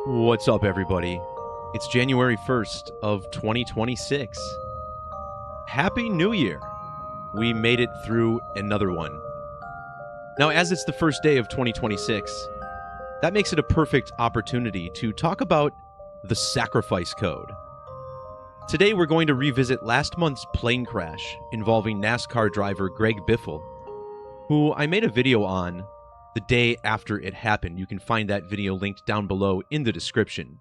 What's up, everybody? It's January 1st of 2026. Happy New Year! We made it through another one. Now, as it's the first day of 2026, that makes it a perfect opportunity to talk about the sacrifice code. Today, we're going to revisit last month's plane crash involving NASCAR driver Greg Biffle, who I made a video on the day after it happened. You can find that video linked down below in the description.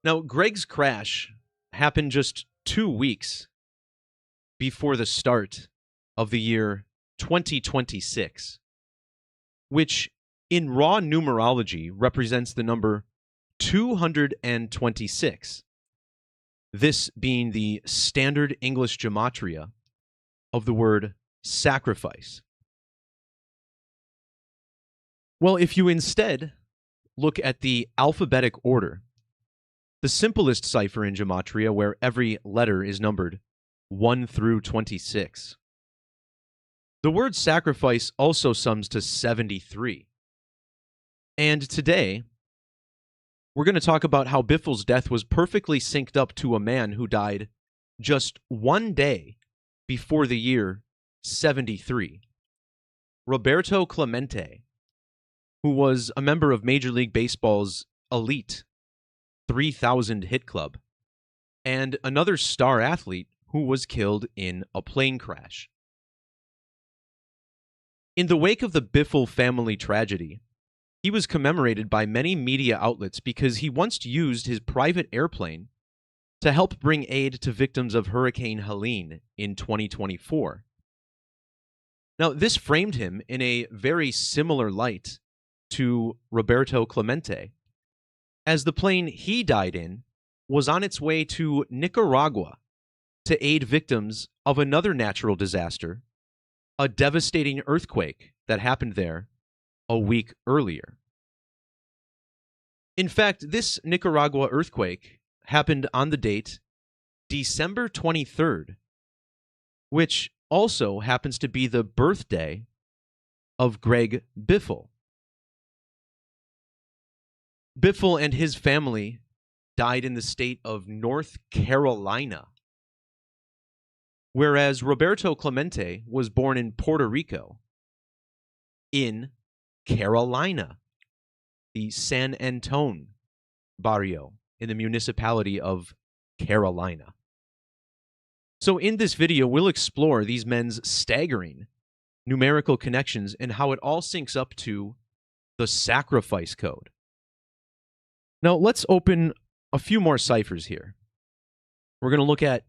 Now, Greg's crash happened just 2 weeks before the start of the year 2026, which in raw numerology represents the number 226, this being the standard English gematria of the word sacrifice. Well, if you instead look at the alphabetic order, the simplest cipher in Gematria, where every letter is numbered 1 through 26, the word sacrifice also sums to 73. And today, we're going to talk about how Biffle's death was perfectly synced up to a man who died just 1 day before the year 73, Roberto Clemente, who was a member of Major League Baseball's elite 3,000 hit club, and another star athlete who was killed in a plane crash. In the wake of the Biffle family tragedy, he was commemorated by many media outlets because he once used his private airplane to help bring aid to victims of Hurricane Helene in 2024. Now, this framed him in a very similar light to Roberto Clemente, as the plane he died in was on its way to Nicaragua to aid victims of another natural disaster, a devastating earthquake that happened there a week earlier. In fact, this Nicaragua earthquake happened on the date December 23rd, which also happens to be the birthday of Greg Biffle. Biffle and his family died in the state of North Carolina, whereas Roberto Clemente was born in Puerto Rico, in Carolina, the San Antone barrio in the municipality of Carolina. So in this video, we'll explore these men's staggering numerical connections and how it all syncs up to the sacrifice code. Now, let's open a few more ciphers here. We're going to look at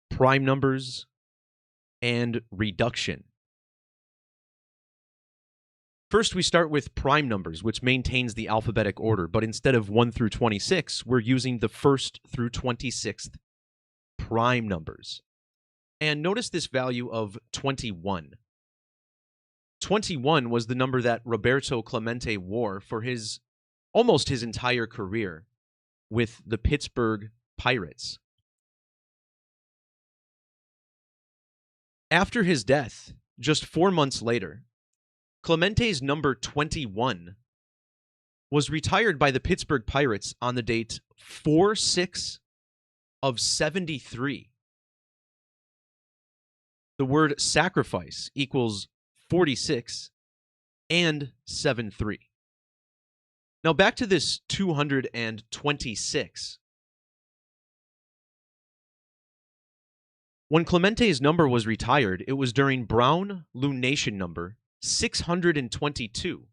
prime numbers and reduction. First, we start with prime numbers, which maintains the alphabetic order, but instead of 1 through 26, we're using the 1st through 26th prime numbers. And notice this value of 21. 21 was the number that Roberto Clemente wore for almost his entire career with the Pittsburgh Pirates. After his death, just 4 months later, Clemente's number 21 was retired by the Pittsburgh Pirates on the date 4/6 of 73. The word sacrifice equals 46 and 73. Now back to this 226. When Clemente's number was retired, it was during Brown lunation number 622,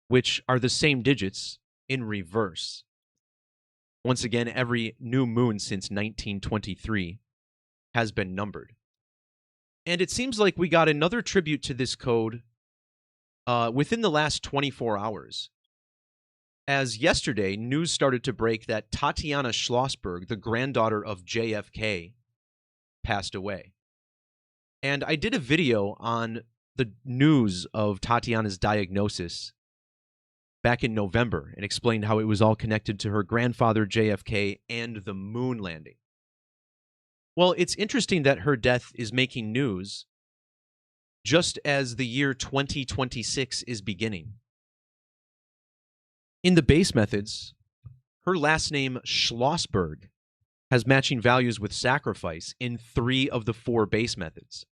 which are the same digits in reverse. Once again, every new moon since 1923 has been numbered. And it seems like we got another tribute to this code within the last 24 hours. As yesterday, news started to break that Tatiana Schlossberg, the granddaughter of JFK, passed away. And I did a video on the news of Tatiana's diagnosis back in November and explained how it was all connected to her grandfather, JFK, and the moon landing. Well, it's interesting that her death is making news just as the year 2026 is beginning. In the base methods, her last name, Schlossberg, has matching values with sacrifice in 3 of the 4 base methods.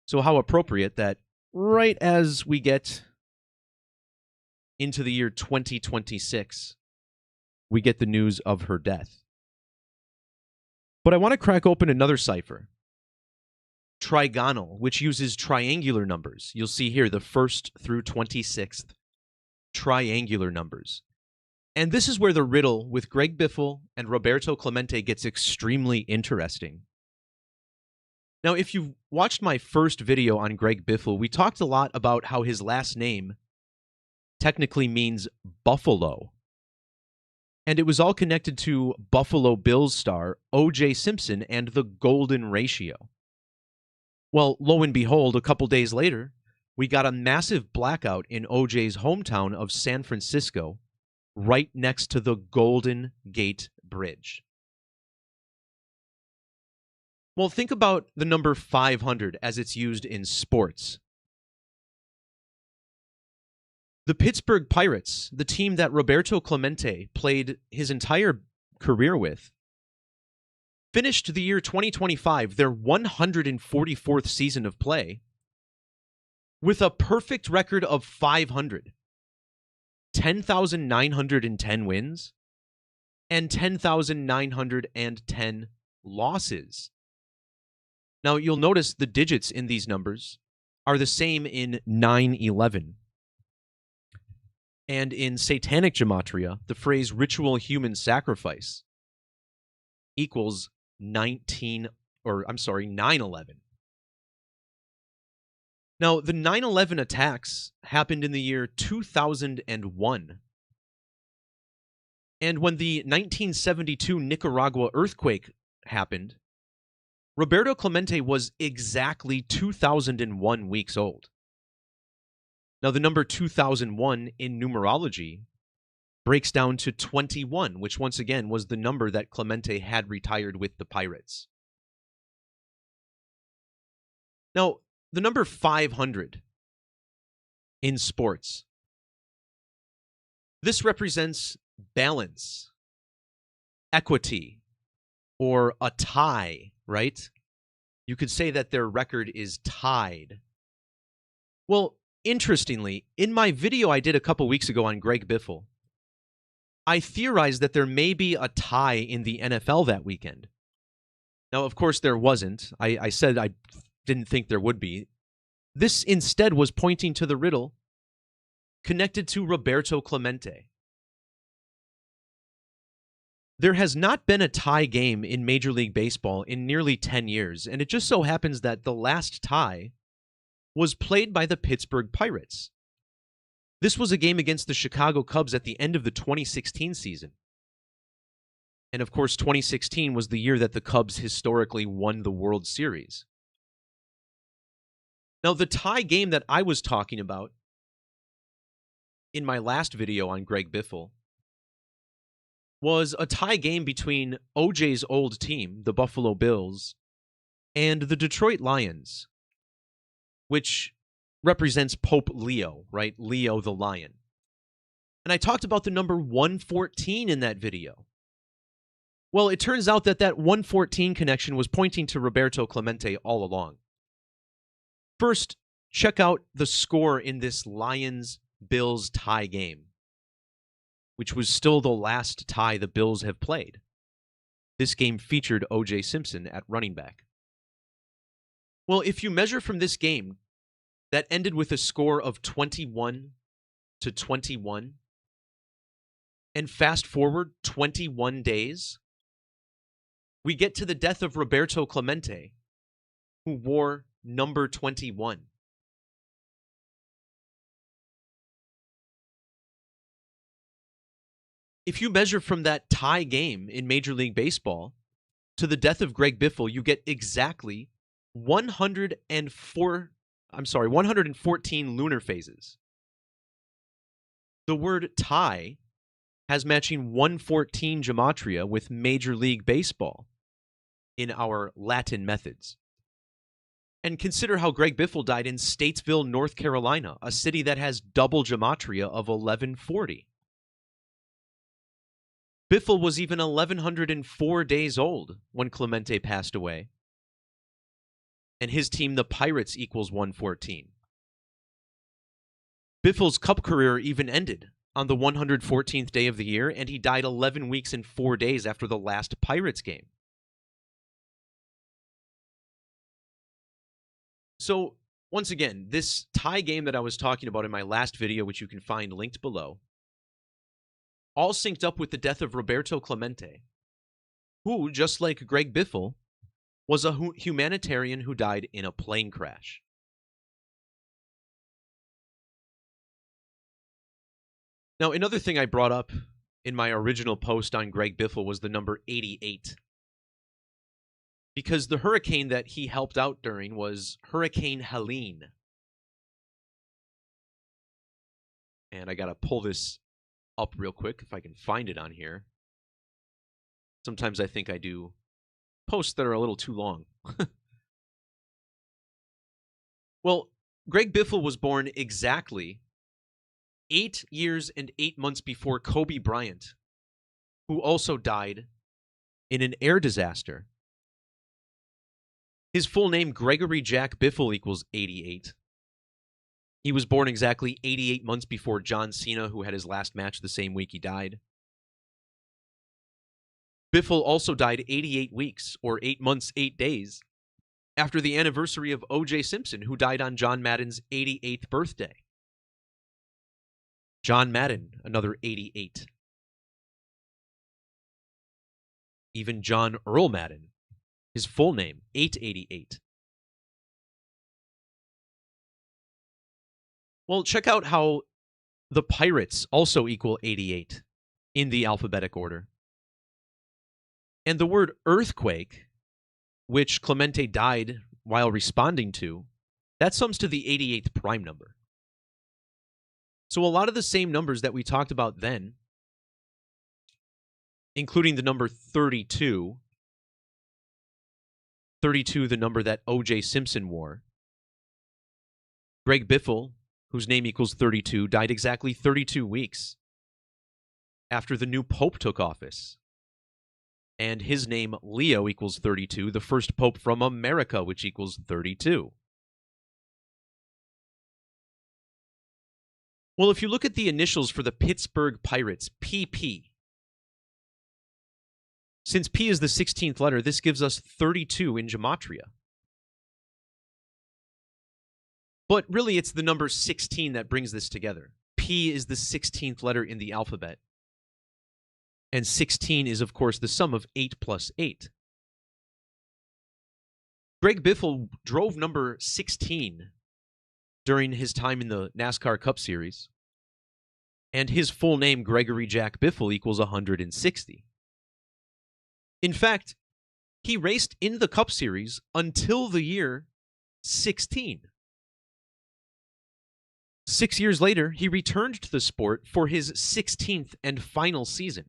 So how appropriate that right as we get into the year 2026, we get the news of her death. But I want to crack open another cipher, trigonal, which uses triangular numbers. You'll see here the 1st through 26th triangular numbers. And this is where the riddle with Greg Biffle and Roberto Clemente gets extremely interesting. Now, if you've watched my first video on Greg Biffle, we talked a lot about how his last name technically means Buffalo. And it was all connected to Buffalo Bills star O.J. Simpson and the golden ratio. Well, lo and behold, a couple days later, we got a massive blackout in O.J.'s hometown of San Francisco, right next to the Golden Gate Bridge. Well, think about the number 500 as it's used in sports. The Pittsburgh Pirates, the team that Roberto Clemente played his entire career with, finished the year 2025, their 144th season of play, with a perfect record of 500, 10,910 wins, and 10,910 losses. Now, you'll notice the digits in these numbers are the same in 9/11. And in satanic gematria, the phrase ritual human sacrifice equals 9/11. Now, the 9/11 attacks happened in the year 2001. And when the 1972 Nicaragua earthquake happened, Roberto Clemente was exactly 2001 weeks old. Now, the number 2001 in numerology breaks down to 21, which once again was the number that Clemente had retired with the Pirates. Now, the number 500 in sports, this represents balance, equity, or a tie, right? You could say that their record is tied. Well, interestingly, in my video I did a couple weeks ago on Greg Biffle, I theorized that there may be a tie in the NFL that weekend. Now, of course, there wasn't. I said I didn't think there would be. This instead was pointing to the riddle connected to Roberto Clemente. There has not been a tie game in Major League Baseball in nearly 10 years, and it just so happens that the last tie was played by the Pittsburgh Pirates. This was a game against the Chicago Cubs at the end of the 2016 season. And of course, 2016 was the year that the Cubs historically won the World Series. Now, the tie game that I was talking about in my last video on Greg Biffle was a tie game between OJ's old team, the Buffalo Bills, and the Detroit Lions, which represents Pope Leo, right? Leo the Lion. And I talked about the number 114 in that video. Well, it turns out that that 114 connection was pointing to Roberto Clemente all along. First, check out the score in this Lions-Bills tie game, which was still the last tie the Bills have played. This game featured O.J. Simpson at running back. Well, if you measure from this game, that ended with a score of 21-21, and fast forward 21 days, we get to the death of Roberto Clemente, who wore number 21. If you measure from that tie game in Major League Baseball to the death of Greg Biffle, you get exactly 114 lunar phases. The word tie has matching 114 gematria with Major League Baseball in our Latin methods. And consider how Greg Biffle died in Statesville, North Carolina, a city that has double Gematria of 1140. Biffle was even 1,104 days old when Clemente passed away. And his team, the Pirates, equals 114. Biffle's Cup career even ended on the 114th day of the year, and he died 11 weeks and 4 days after the last Pirates game. So, once again, this tie game that I was talking about in my last video, which you can find linked below, all synced up with the death of Roberto Clemente, who, just like Greg Biffle, was a humanitarian who died in a plane crash. Now, another thing I brought up in my original post on Greg Biffle was the number 88. Because the hurricane that he helped out during was Hurricane Helene. And I got to pull this up real quick if I can find it on here. Sometimes I think I do posts that are a little too long. Well, Greg Biffle was born exactly 8 years and 8 months before Kobe Bryant, who also died in an air disaster. His full name, Gregory Jack Biffle, equals 88. He was born exactly 88 months before John Cena, who had his last match the same week he died. Biffle also died 88 weeks, or 8 months, 8 days, after the anniversary of O.J. Simpson, who died on John Madden's 88th birthday. John Madden, another 88. Even John Earl Madden, his full name, 888. Well, check out how the Pirates also equal 88 in the alphabetic order. And the word earthquake, which Clemente died while responding to, that sums to the 88th prime number. So a lot of the same numbers that we talked about then, including the number 32, 32, the number that O.J. Simpson wore. Greg Biffle, whose name equals 32, died exactly 32 weeks after the new pope took office. And his name, Leo, equals 32, the first pope from America, which equals 32. Well, if you look at the initials for the Pittsburgh Pirates, PP, since P is the 16th letter, this gives us 32 in Gematria. But really, it's the number 16 that brings this together. P is the 16th letter in the alphabet. And 16 is, of course, the sum of 8 plus 8. Greg Biffle drove number 16 during his time in the NASCAR Cup Series. And his full name, Gregory Jack Biffle, equals 160. In fact, he raced in the Cup Series until the year 16. 6 years later, he returned to the sport for his 16th and final season.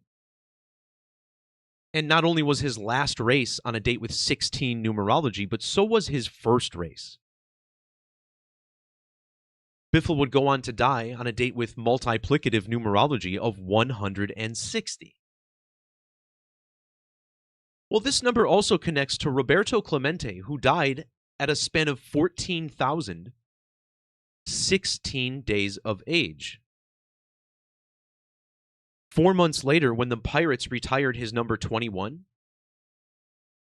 And not only was his last race on a date with 16 numerology, but so was his first race. Biffle would go on to die on a date with multiplicative numerology of 160. Well, this number also connects to Roberto Clemente, who died at a span of 14,016 days of age. 4 months later, when the Pirates retired his number 21,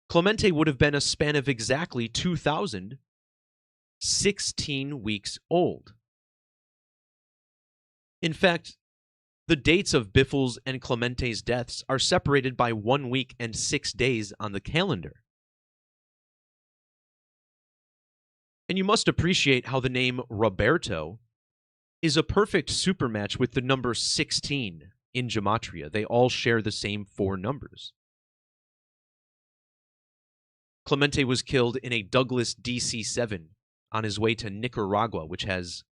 Clemente would have been a span of exactly 2,016 weeks old. In fact, the dates of Biffle's and Clemente's deaths are separated by 1 week and 6 days on the calendar. And you must appreciate how the name Roberto is a perfect supermatch with the number 16 in Gematria. They all share the same 4 numbers. Clemente was killed in a Douglas DC-7 on his way to Nicaragua, which has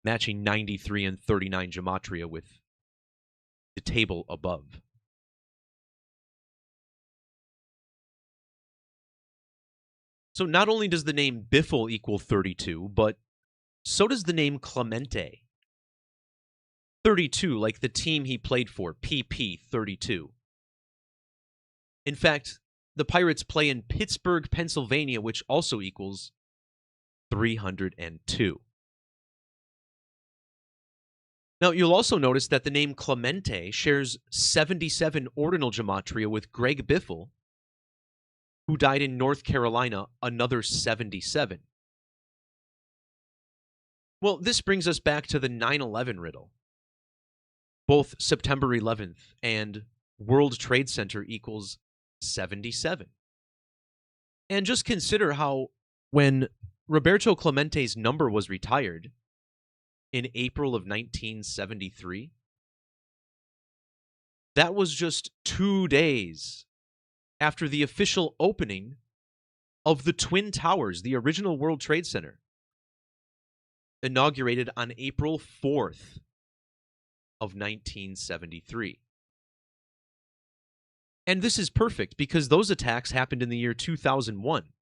matching 93 and 39 Gematria with the table above. So not only does the name Biffle equal 32, but so does the name Clemente. 32, like the team he played for, PP 32. In fact, the Pirates play in Pittsburgh, Pennsylvania, which also equals 302. Now, you'll also notice that the name Clemente shares 77 ordinal gematria with Greg Biffle, who died in North Carolina, another 77. Well, this brings us back to the 9/11 riddle. Both September 11th and World Trade Center equals 77. And just consider how when Roberto Clemente's number was retired in April of 1973, that was just 2 days after the official opening of the Twin Towers, the original World Trade Center, inaugurated on April 4th of 1973. And this is perfect because those attacks happened in the year 2001.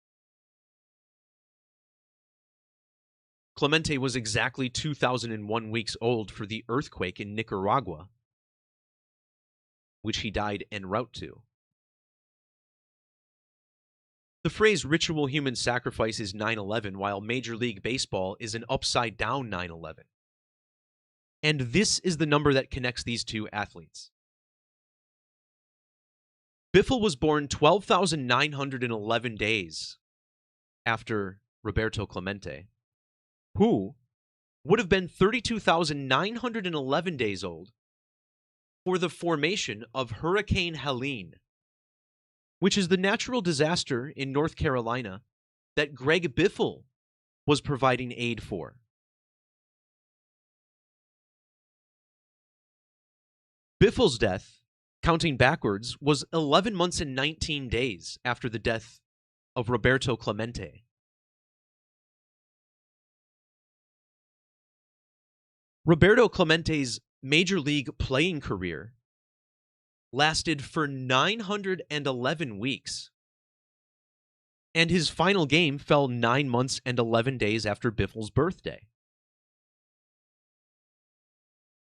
Clemente was exactly 2001 weeks old for the earthquake in Nicaragua, which he died en route to. The phrase ritual human sacrifice is 9/11, while Major League Baseball is an upside-down 9/11. And this is the number that connects these two athletes. Biffle was born 12,911 days after Roberto Clemente, who would have been 32,911 days old for the formation of Hurricane Helene, which is the natural disaster in North Carolina that Greg Biffle was providing aid for. Biffle's death, counting backwards, was 11 months and 19 days after the death of Roberto Clemente. Roberto Clemente's Major League playing career lasted for 911 weeks, and his final game fell 9 months and 11 days after Biffle's birthday.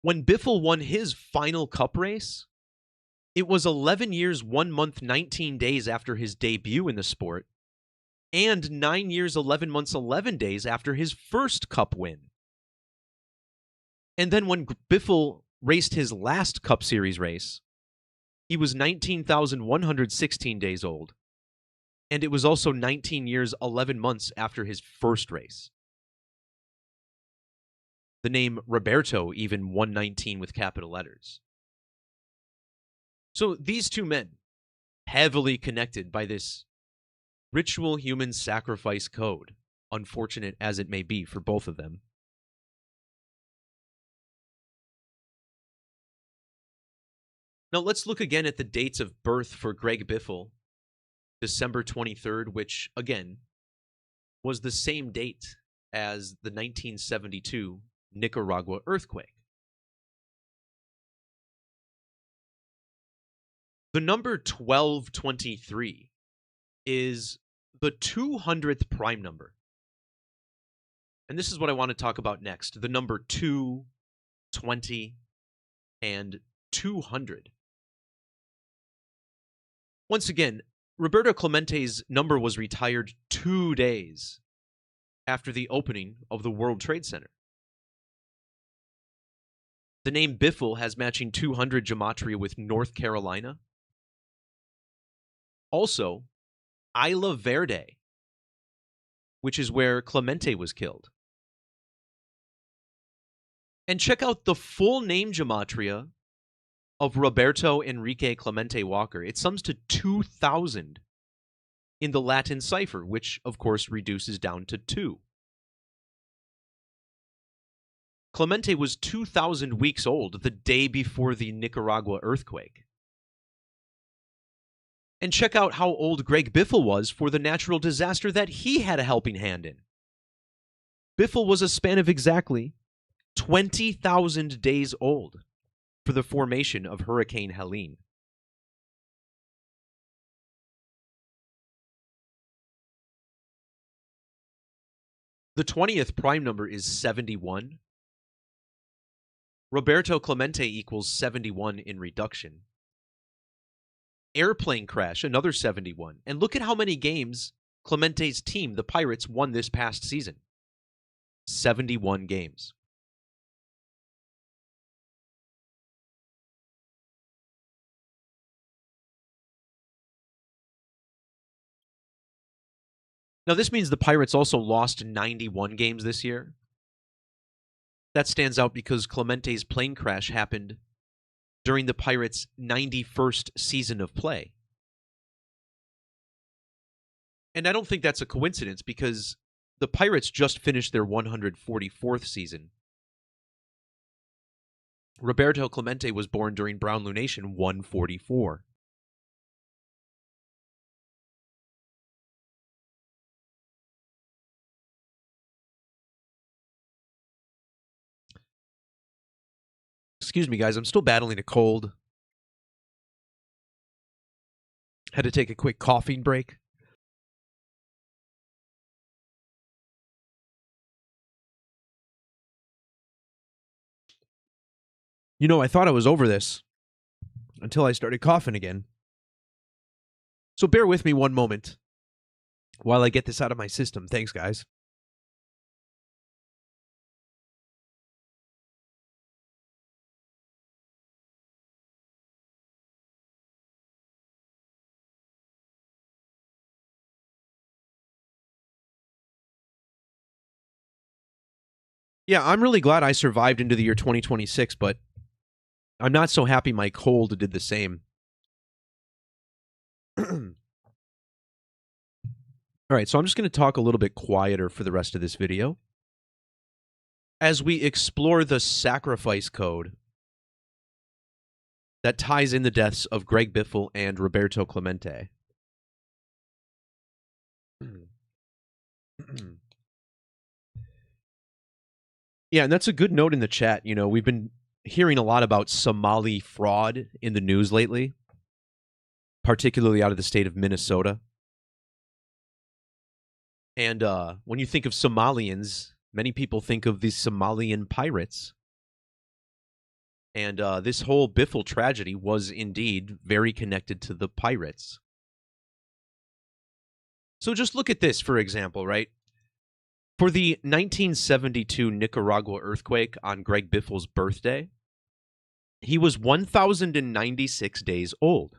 When Biffle won his final cup race, it was 11 years, 1 month, 19 days after his debut in the sport, and 9 years, 11 months, 11 days after his first cup win. And then when Biffle raced his last Cup Series race, he was 19,116 days old, and it was also 19 years, 11 months after his first race. The name Roberto even 119 with capital letters. So these two men, heavily connected by this ritual human sacrifice code, unfortunate as it may be for both of them. Now let's look again at the dates of birth for Greg Biffle. December 23rd, which, again, was the same date as the 1972 Nicaragua earthquake. The number 1223 is the 200th prime number. And this is what I want to talk about next. The number 2, 20, and 200. Once again, Roberto Clemente's number was retired 2 days after the opening of the World Trade Center. The name Biffle has matching 200 gematria with North Carolina. Also, Isla Verde, which is where Clemente was killed. And check out the full name gematria of Roberto Enrique Clemente Walker. It sums to 2,000 in the Latin cipher, which, of course, reduces down to 2. Clemente was 2,000 weeks old the day before the Nicaragua earthquake. And check out how old Greg Biffle was for the natural disaster that he had a helping hand in. Biffle was a span of exactly 20,000 days old for the formation of Hurricane Helene. The 20th prime number is 71. Roberto Clemente equals 71 in reduction. Airplane crash, another 71. And look at how many games Clemente's team, the Pirates, won this past season. 71 games. Now, this means the Pirates also lost 91 games this year. That stands out because Clemente's plane crash happened during the Pirates' 91st season of play. And I don't think that's a coincidence because the Pirates just finished their 144th season. Roberto Clemente was born during Brown Lunation 144. Excuse me, guys. I'm still battling a cold. Had to take a quick coughing break. You know, I thought I was over this until I started coughing again. So bear with me one moment while I get this out of my system. Thanks, guys. Yeah, I'm really glad I survived into the year 2026, but I'm not so happy my cold did the same. All right, so I'm just going to talk a little bit quieter for the rest of this video as we explore the sacrifice code that ties in the deaths of Greg Biffle and Roberto Clemente. Yeah, and that's a good note in the chat. You know, we've been hearing a lot about Somali fraud in the news lately, particularly out of the state of Minnesota. And when you think of Somalians, many people think of the Somalian pirates. And this whole Biffle tragedy was indeed very connected to the pirates. So just look at this, for example, right? For the 1972 Nicaragua earthquake on Greg Biffle's birthday, he was 1,096 days old.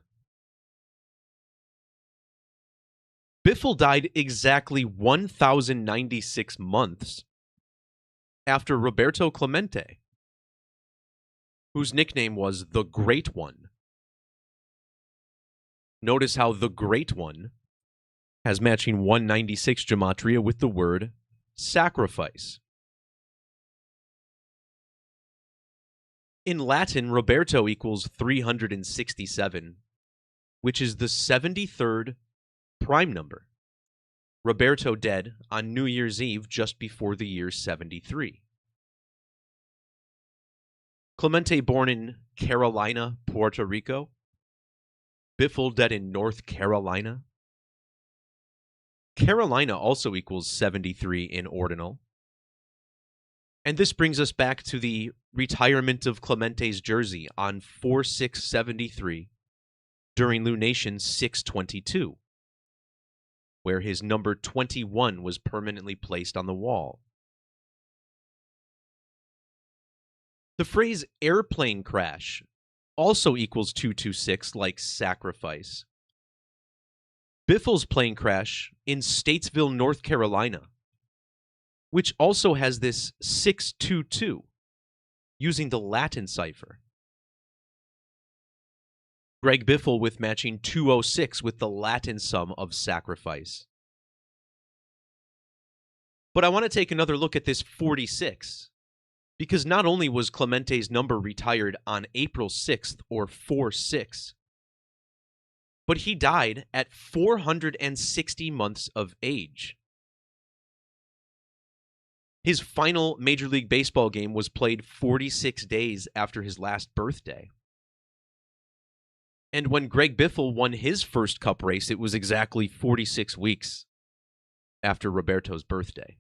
Biffle died exactly 1,096 months after Roberto Clemente, whose nickname was the Great One. Notice how the Great One has matching 196 Gematria with the word sacrifice. In Latin, Roberto equals 367, which is the 73rd prime number. Roberto dead on New Year's Eve just before the year 73. Clemente born in Carolina, Puerto Rico. Biffle dead in North Carolina. Carolina also equals 73 in ordinal. And this brings us back to the retirement of Clemente's jersey on 4/6/73 during Lunation 6/22, where his number 21 was permanently placed on the wall. The phrase airplane crash also equals 226, like sacrifice. Biffle's plane crash in Statesville, North Carolina, which also has this 622, using the Latin cipher. Greg Biffle with matching 206 with the Latin sum of sacrifice. But I want to take another look at this 46, because not only was Clemente's number retired on April 6th, or 4/6, but he died at 460 months of age. His final Major League Baseball game was played 46 days after his last birthday. And when Greg Biffle won his first cup race, it was exactly 46 weeks after Roberto's birthday.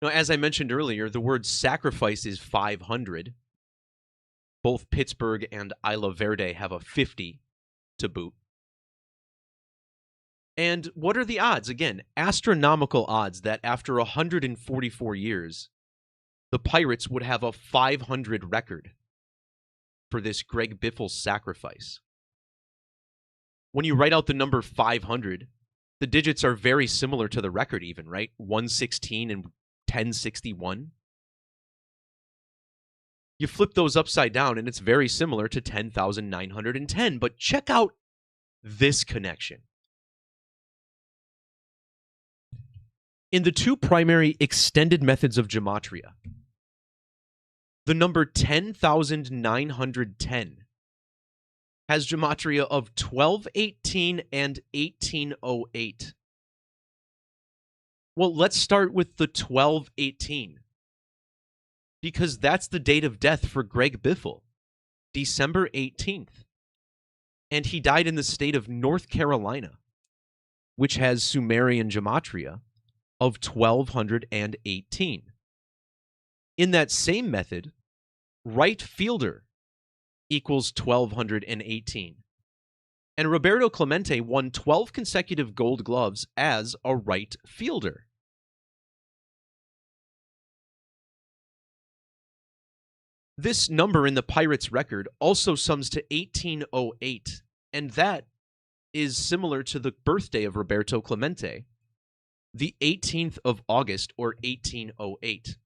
Now, as I mentioned earlier, the word sacrifice is 500. Both Pittsburgh and Isla Verde have a 50 to boot. And what are the odds? Again, astronomical odds that after 144 years, the Pirates would have a 500 record for this Greg Biffle sacrifice. When you write out the number 500, the digits are very similar to the record even, right? 116 and 1061. You flip those upside down and it's very similar to 10,910. But check out this connection. In the two primary extended methods of gematria, the number 10,910 has gematria of 1218 and 1808. Well, let's start with the 1218, because that's the date of death for Greg Biffle, December 18th. And he died in the state of North Carolina, which has Sumerian gematria of 1218. In that same method, right fielder equals 1218. And Roberto Clemente won 12 consecutive gold gloves as a right fielder. This number in the Pirates' record also sums to 1808, and that is similar to the birthday of Roberto Clemente, the 18th of August, or 1808.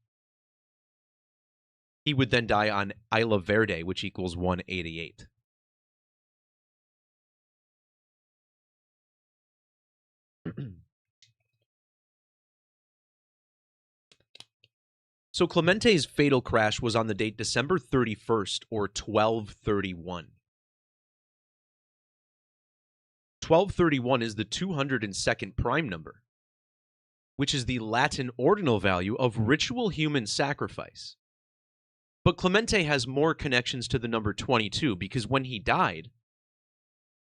He would then die on Isla Verde, which equals 188. So Clemente's fatal crash was on the date December 31st, or 1231. 1231 is the 202nd prime number, which is the Latin ordinal value of ritual human sacrifice. But Clemente has more connections to the number 22 because when he died,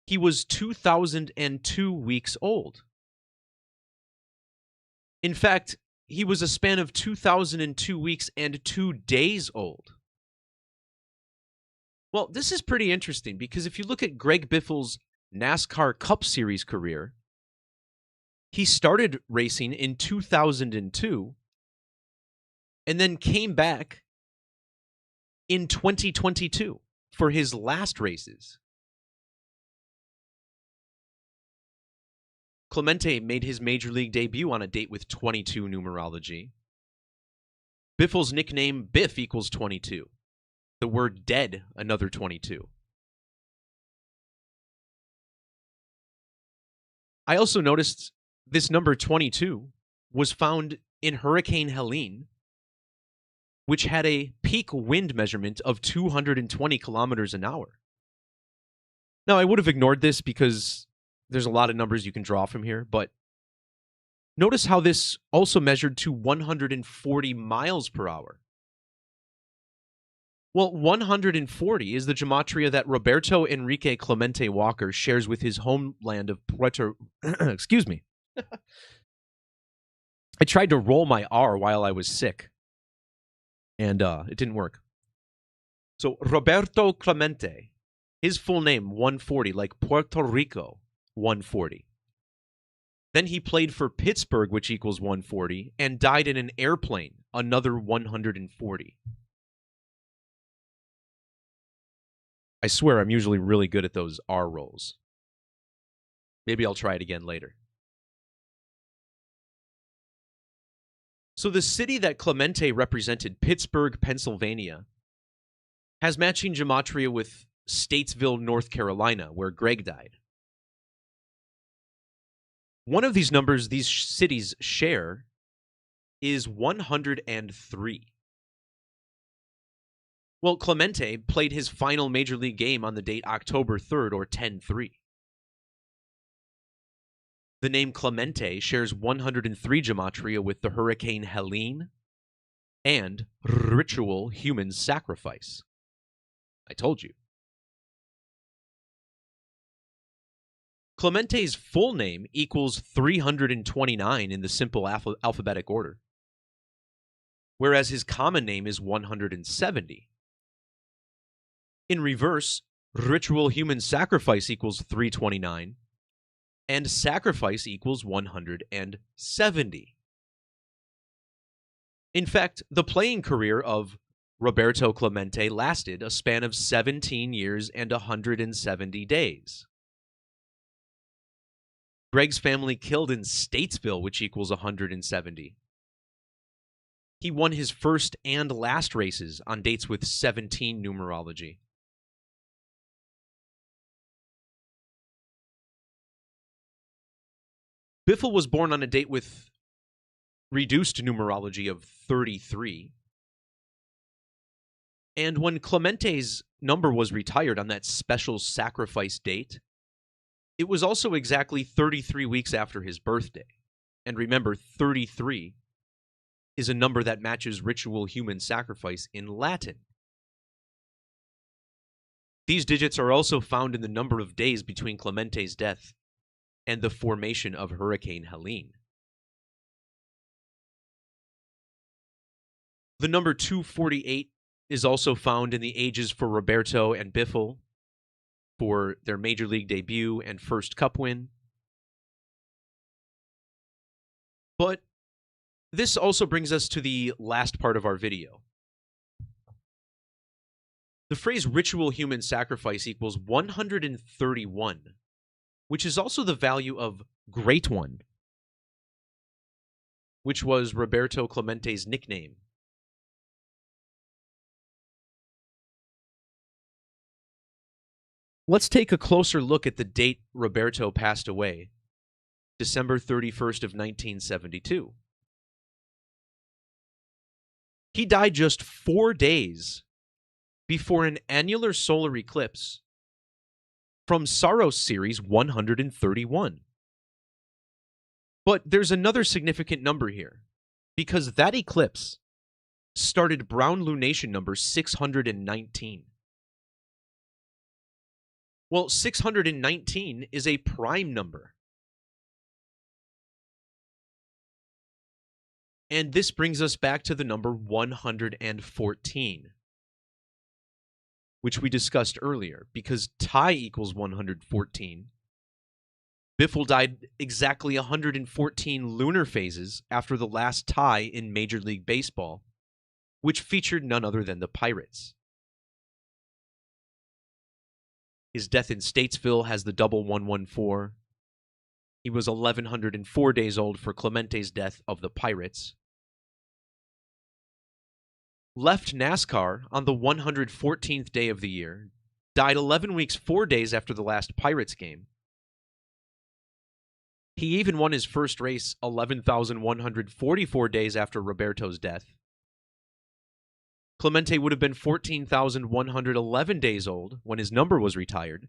he was 2,002 weeks old. In fact, he was a span of 2,002 weeks and 2 days old. Well, this is pretty interesting because if you look at Greg Biffle's NASCAR Cup Series career, he started racing in 2002 and then came back in 2022 for his last races. Clemente made his major league debut on a date with 22 numerology. Biffle's nickname, Biff, equals 22. The word dead, another 22. I also noticed this number 22 was found in Hurricane Helene, which had a peak wind measurement of 220 kilometers an hour. Now, I would have ignored this because there's a lot of numbers you can draw from here, but notice how this also measured to 140 miles per hour. Well, 140 is the gematria that Roberto Enrique Clemente Walker shares with his homeland of Puerto... Excuse me. I tried to roll my R while I was sick, and it didn't work. So, Roberto Clemente, his full name, 140, like Puerto Rico, 140. Then he played for Pittsburgh, which equals 140, and died in an airplane, another 140. I swear I'm usually really good at those R rolls. Maybe I'll try it again later. So the city that Clemente represented, Pittsburgh, Pennsylvania, has matching gematria with Statesville, North Carolina, where Greg died. One of these numbers these cities share is 103. Well, Clemente played his final major league game on the date October 3rd, or 10-3. The name Clemente shares 103 gematria with the Hurricane Helene and ritual human sacrifice. I told you. Clemente's full name equals 329 in the simple alphabetic order. whereas his common name is 170. In reverse, ritual human sacrifice equals 329, and sacrifice equals 170. In fact, the playing career of Roberto Clemente lasted a span of 17 years and 170 days. Greg's family killed in Statesville, which equals 170. He won his first and last races on dates with 17 numerology. Biffle was born on a date with reduced numerology of 33. And when Clemente's number was retired on that special sacrifice date, it was also exactly 33 weeks after his birthday. And remember, 33 is a number that matches ritual human sacrifice in Latin. These digits are also found in the number of days between Clemente's death and the formation of Hurricane Helene. The number 248 is also found in the ages for Roberto and Biffle for their Major League debut and first Cup win. But this also brings us to the last part of our video. The phrase ritual human sacrifice equals 131, which is also the value of Great One, which was Roberto Clemente's nickname. Let's take a closer look at the date Roberto passed away, December 31st of 1972. He died just 4 days before an annular solar eclipse from Saros series 131. But there's another significant number here, because that eclipse started Brown lunation number 619. Well, 619 is a prime number. And this brings us back to the number 114, which we discussed earlier, because pi equals 114. Biffle died exactly 114 lunar phases after the last tie in Major League Baseball, which featured none other than the Pirates. His death in Statesville has the double 114. He was 1,104 days old for Clemente's death of the Pirates. Left NASCAR on the 114th day of the year, died 11 weeks 4 days after the last Pirates game. He even won his first race 11,144 days after Roberto's death. Clemente would have been 14,111 days old when his number was retired,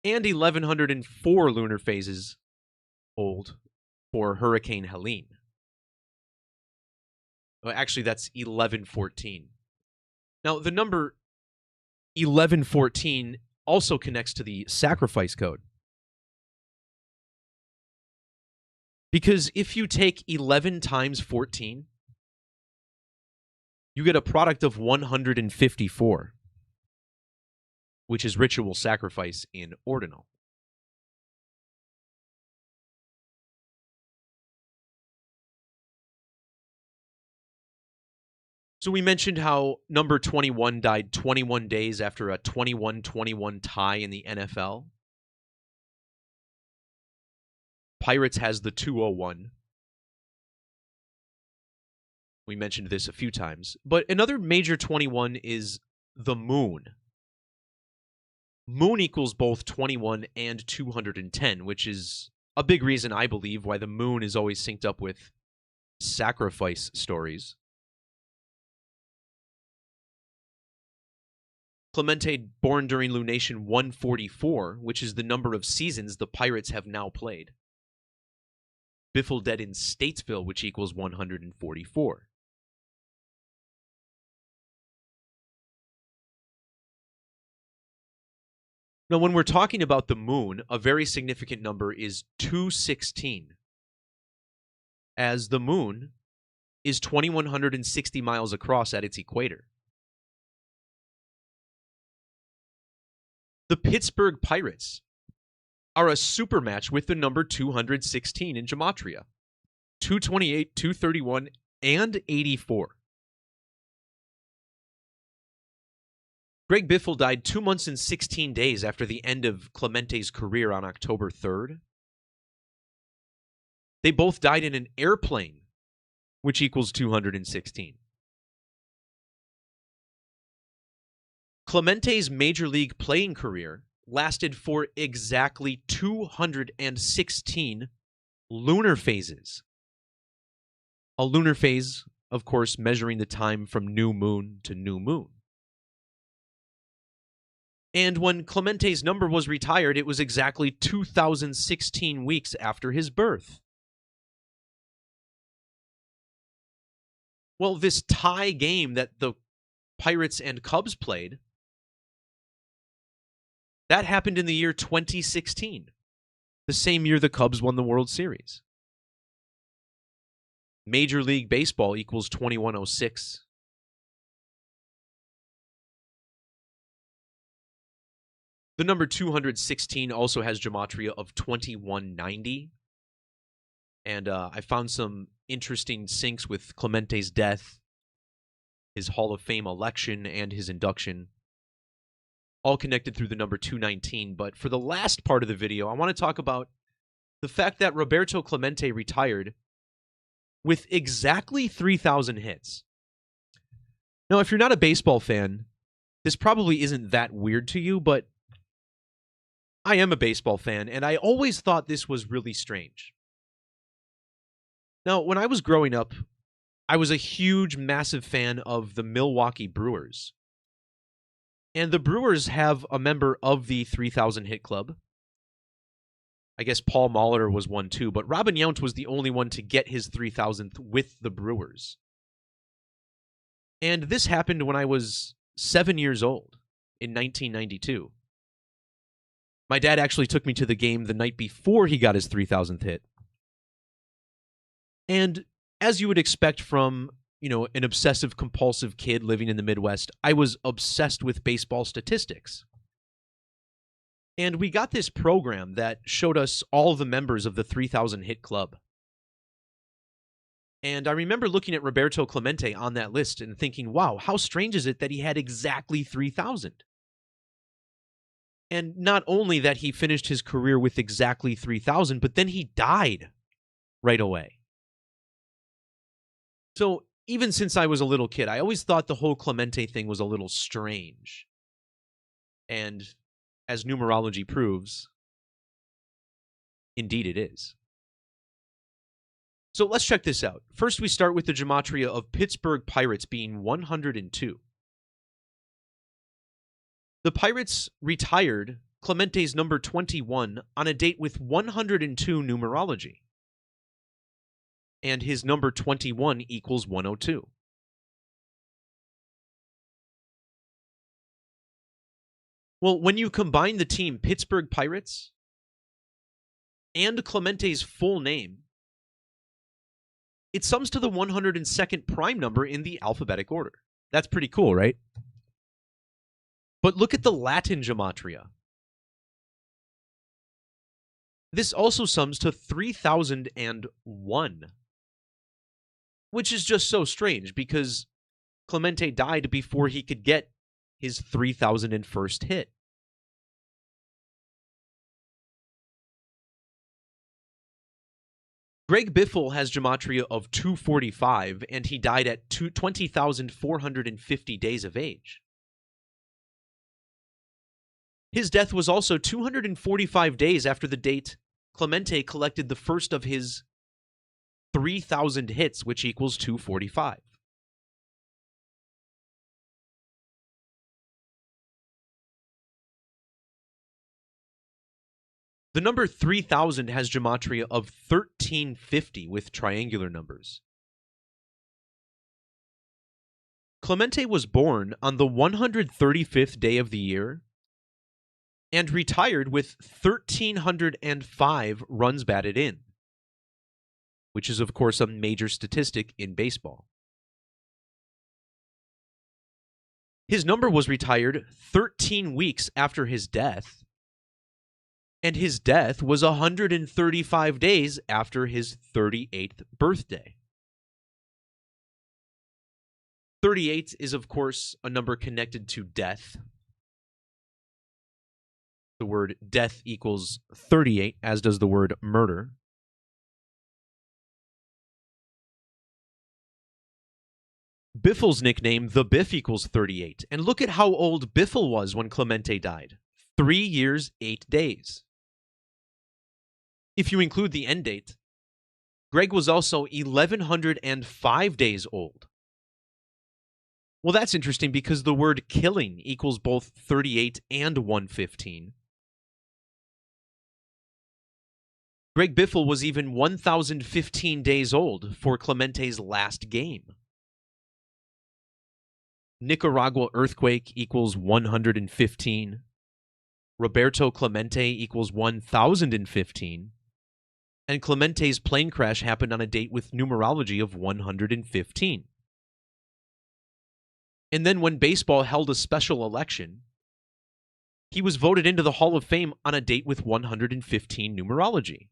and 1,104 lunar phases old for Hurricane Helene. Well, actually, that's 1114. Now, the number 1114 also connects to the sacrifice code. Because if you take 11 times 14, you get a product of 154, which is ritual sacrifice in ordinal. So we mentioned how number 21 died 21 days after a 21-21 tie in the NFL. Pirates has the 201. We mentioned this a few times. But another major 21 is the moon. Moon equals both 21 and 210, which is a big reason, I believe, why the moon is always synced up with sacrifice stories. Clemente born during lunation 144, which is the number of seasons the Pirates have now played. Biffle dead in Statesville, which equals 144. Now, when we're talking about the moon, a very significant number is 216, as the moon is 2,160 miles across at its equator. The Pittsburgh Pirates are a supermatch with the number 216 in Gematria. 228, 231, and 84. Greg Biffle died 2 months and 16 days after the end of Clemente's career on October 3rd. They both died in an airplane, which equals 216. Clemente's major league playing career lasted for exactly 216 lunar phases. A lunar phase, of course, measuring the time from new moon to new moon. And when Clemente's number was retired, it was exactly 2016 weeks after his birth. Well, this tie game that the Pirates and Cubs played, that happened in the year 2016, the same year the Cubs won the World Series. Major League Baseball equals 2106. The number 216 also has gematria of 2190. And I found some interesting syncs with Clemente's death, his Hall of Fame election, and his induction, all connected through the number 219. But for the last part of the video, I want to talk about the fact that Roberto Clemente retired with exactly 3,000 hits. Now, if you're not a baseball fan, this probably isn't that weird to you, but I am a baseball fan, and I always thought this was really strange. Now, when I was growing up, I was a huge, massive fan of the Milwaukee Brewers. And the Brewers have a member of the 3,000 hit club. I guess Paul Mahler was one too, but Robin Yount was the only one to get his 3,000th with the Brewers. And this happened when I was 7 years old in 1992. My dad actually took me to the game the night before he got his 3,000th hit. And as you would expect from, an obsessive-compulsive kid living in the Midwest, I was obsessed with baseball statistics. And we got this program that showed us all the members of the 3,000 hit club. And I remember looking at Roberto Clemente on that list and thinking, wow, how strange is it that he had exactly 3,000? And not only that he finished his career with exactly 3,000, but then he died right away. So even since I was a little kid, I always thought the whole Clemente thing was a little strange. And as numerology proves, indeed it is. So let's check this out. First, we start with the gematria of Pittsburgh Pirates being 102. The Pirates retired Clemente's number 21 on a date with 102 numerology. And his number 21 equals 102. Well, when you combine the team Pittsburgh Pirates and Clemente's full name, it sums to the 102nd prime number in the alphabetic order. That's pretty cool, right? But look at the Latin gematria. This also sums to 3,001, which is just so strange because Clemente died before he could get his 3,001st hit. Greg Biffle has gematria of 245, and he died at 20,450 days of age. His death was also 245 days after the date Clemente collected the first of his 3,000 hits, which equals 245. The number 3,000 has gematria of 1350 with triangular numbers. Clemente was born on the 135th day of the year and retired with 1,305 runs batted in, which is, of course, a major statistic in baseball. His number was retired 13 weeks after his death, and his death was 135 days after his 38th birthday. 38 is, of course, a number connected to death. The word death equals 38, as does the word murder. Biffle's nickname, the Biff, equals 38. And look at how old Biffle was when Clemente died. 3 years, 8 days. If you include the end date, Greg was also 1,105 days old. Well, that's interesting because the word killing equals both 38 and 115. Greg Biffle was even 1,015 days old for Clemente's last game. Nicaragua earthquake equals 115. Roberto Clemente equals 1,015. And Clemente's plane crash happened on a date with numerology of 115. And then when baseball held a special election, he was voted into the Hall of Fame on a date with 115 numerology.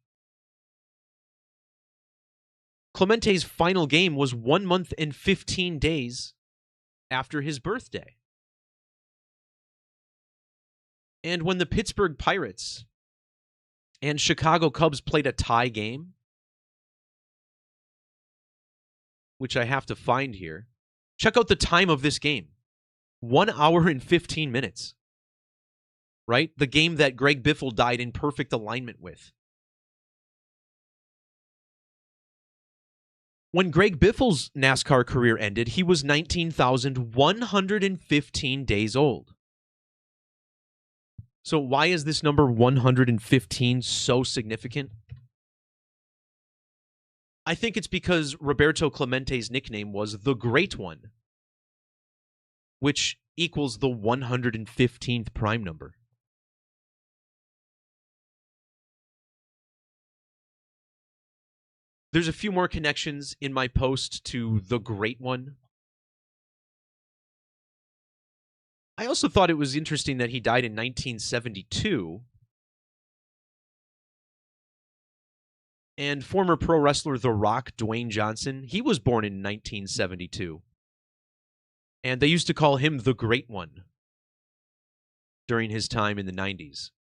Clemente's final game was 1 month and 15 days after his birthday. And when the Pittsburgh Pirates and Chicago Cubs played a tie game, which I have to find here, check out the time of this game. 1 hour and 15 minutes. Right? The game that Greg Biffle died in perfect alignment with. When Greg Biffle's NASCAR career ended, he was 19,115 days old. So why is this number 115 so significant? I think it's because Roberto Clemente's nickname was the Great One, which equals the 115th prime number. There's a few more connections in my post to the Great One. I also thought it was interesting that he died in 1972. And former pro wrestler The Rock, Dwayne Johnson, he was born in 1972. And they used to call him the Great One during his time in the 90s.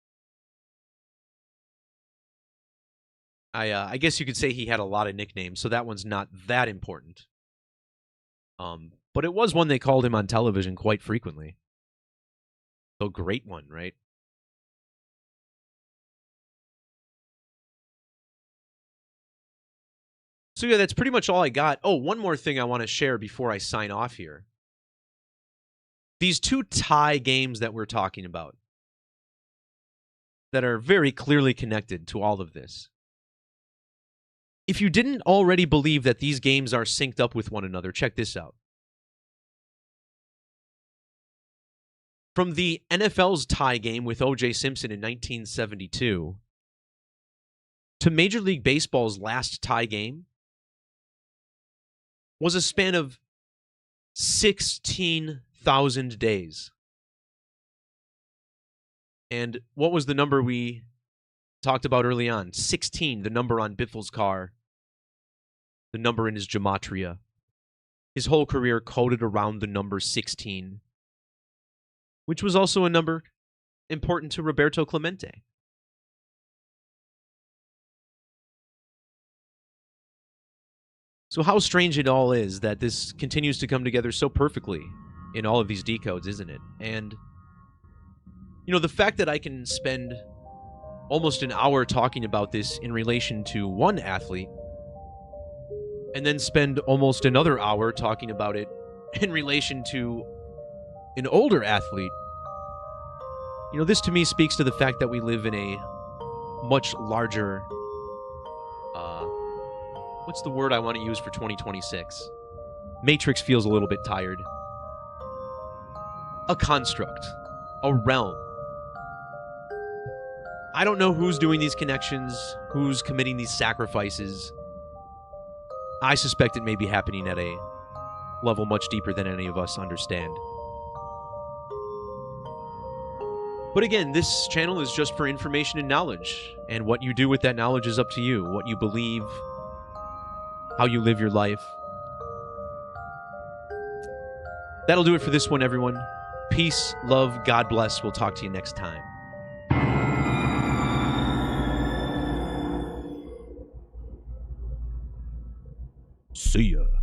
I guess you could say he had a lot of nicknames, so that one's not that important. But it was one they called him on television quite frequently. The Great One, right? So yeah, that's pretty much all I got. Oh, one more thing I want to share before I sign off here. These two tie games that we're talking about that are very clearly connected to all of this. If you didn't already believe that these games are synced up with one another, check this out. From the NFL's tie game with O.J. Simpson in 1972 to Major League Baseball's last tie game was a span of 16,000 days. And what was the number we talked about early on? 16, the number on Biffle's car, the number in his Gematria. His whole career coded around the number 16, which was also a number important to Roberto Clemente. So how strange it all is that this continues to come together so perfectly in all of these decodes, isn't it? And, you know, the fact that I can spend almost an hour talking about this in relation to one athlete and then spend almost another hour talking about it in relation to an older athlete, you know, this to me speaks to the fact that we live in a much larger, what's the word I want to use for 2026? Matrix feels a little bit tired. A construct, a realm. I don't know who's doing these connections, who's committing these sacrifices, I suspect it may be happening at a level much deeper than any of us understand. But again, this channel is just for information and knowledge, and what you do with that knowledge is up to you. What you believe, how you live your life. That'll do it for this one, everyone. Peace, love, God bless. We'll talk to you next time. See ya.